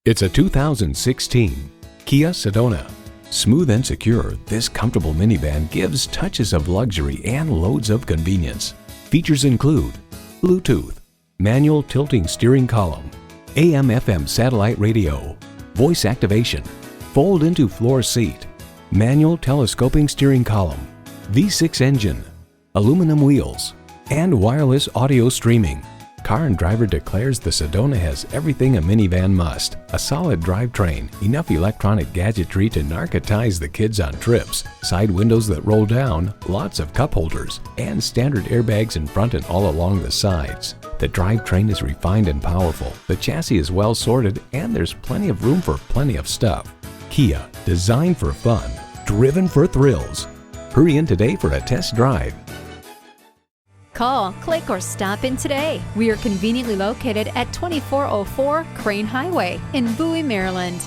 It's a 2016 Kia Sedona. Smooth and secure, this comfortable minivan gives touches of luxury and loads of convenience. Features include Bluetooth, manual tilting steering column, AM/FM satellite radio, voice activation, fold-into floor seat, manual telescoping steering column, V6 engine, aluminum wheels, and wireless audio streaming. Car and Driver declares the Sedona has everything a minivan must: a solid drivetrain, enough electronic gadgetry to narcotize the kids on trips, side windows that roll down, lots of cup holders, and standard airbags in front and all along the sides. The drivetrain is refined and powerful, the chassis is well sorted, and there's plenty of room for plenty of stuff. Kia, designed for fun, driven for thrills. Hurry in today for a test drive. Call, click, or stop in today. We are conveniently located at 2404 Crane Highway in Bowie, Maryland.